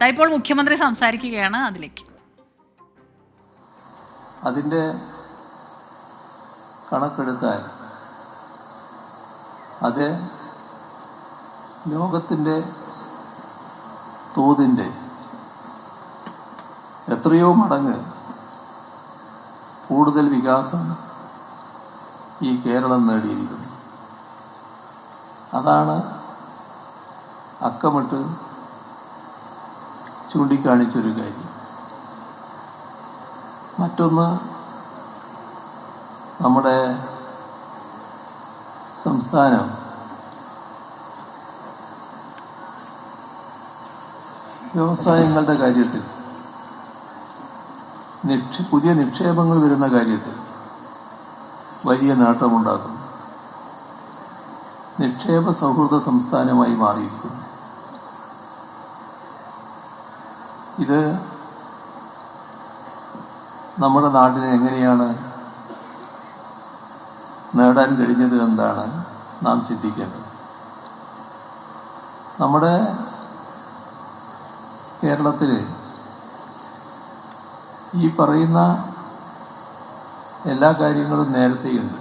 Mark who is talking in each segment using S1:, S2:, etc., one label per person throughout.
S1: ഇപ്പോൾ മുഖ്യമന്ത്രി സംസാരിക്കുകയാണ്. അതിലേക്ക്
S2: അതിൻ്റെ കണക്കെടുത്താൽ അത് ലോകത്തിൻ്റെ തോതിൻ്റെ എത്രയോ മടങ്ങ് കൂടുതൽ വികാസം ഈ കേരളം നേടിയിരിക്കുന്നു. അതാണ് അക്കമിട്ട് ചൂണ്ടിക്കാണിച്ചൊരു കാര്യം. മറ്റൊന്ന്, നമ്മുടെ സംസ്ഥാനം വ്യവസായങ്ങളുടെ കാര്യത്തിൽ പുതിയ നിക്ഷേപങ്ങൾ വരുന്ന കാര്യത്തിൽ വലിയ നേട്ടമുണ്ടാക്കുന്നു. നിക്ഷേപ സൗഹൃദ സംസ്ഥാനമായി മാറിയിരിക്കുന്നു. ഇത് നമ്മുടെ നാടിനെ എങ്ങനെയാണ് നേടാൻ കഴിഞ്ഞത് എന്നാണ് നാം ചിന്തിക്കേണ്ടത്. നമ്മുടെ കേരളത്തിൽ ഈ പറയുന്ന എല്ലാ കാര്യങ്ങളും നേരത്തെയുണ്ട്.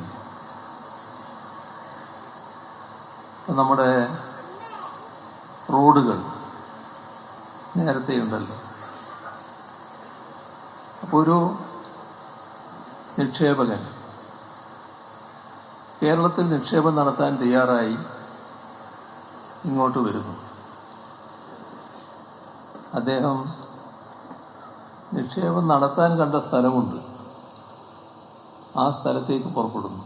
S2: നമ്മുടെ റോഡുകൾ നേരത്തെയുണ്ടല്ലോ. അപ്പോൾ ഒരു നിക്ഷേപകൻ കേരളത്തിൽ നിക്ഷേപം നടത്താൻ തയ്യാറായി ഇങ്ങോട്ട് വരുന്നു. അദ്ദേഹം നിക്ഷേപം നടത്താൻ കണ്ട സ്ഥലമുണ്ട്, ആ സ്ഥലത്തേക്ക് പുറപ്പെടുന്നു.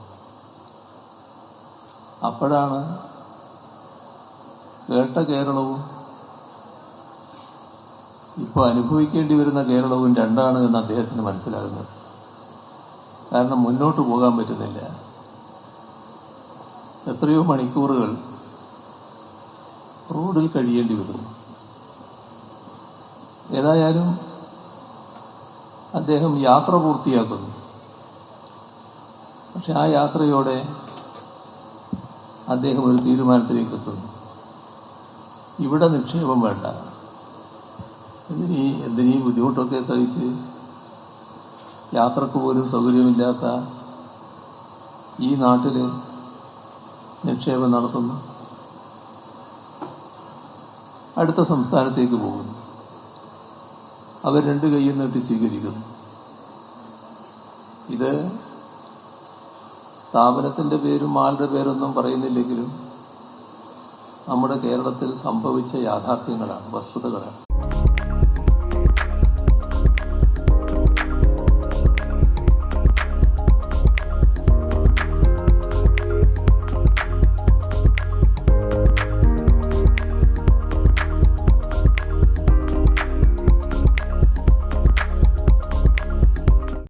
S2: അപ്പോഴാണ് കേട്ട കേരളവും ഇപ്പോൾ അനുഭവിക്കേണ്ടി വരുന്ന കേരളവും രണ്ടാണ് എന്ന് അദ്ദേഹത്തിന് മനസ്സിലാകുന്നത്. കാരണം മുന്നോട്ട് പോകാൻ പറ്റുന്നില്ല. എത്രയോ മണിക്കൂറുകൾ റോഡിൽ കഴിയേണ്ടി വരുന്നു. ഏതായാലും അദ്ദേഹം യാത്ര പൂർത്തിയാക്കുന്നു. പക്ഷെ ആ യാത്രയോടെ അദ്ദേഹം ഒരു തീരുമാനത്തിലേക്ക് എത്തുന്നു. ഇവിടെ നിക്ഷേപം വേണ്ട, എന്തിനീ ബുദ്ധിമുട്ടൊക്കെ സഹിച്ച് യാത്രക്ക് പോലും സൗകര്യമില്ലാത്ത ഈ നാട്ടിൽ നിക്ഷേപം നടത്തുന്നു. അടുത്ത സംസ്ഥാനത്തേക്ക് പോകുന്നു. അവർ രണ്ട് കൈയും നീട്ടി സ്വീകരിക്കുന്നു. ഇത് സ്ഥാപനത്തിൻ്റെ പേരും ആളുടെ പേരൊന്നും പറയുന്നില്ലെങ്കിലും നമ്മുടെ കേരളത്തിൽ സംഭവിച്ച യാഥാർത്ഥ്യങ്ങളാണ്, വസ്തുതകളാണ്.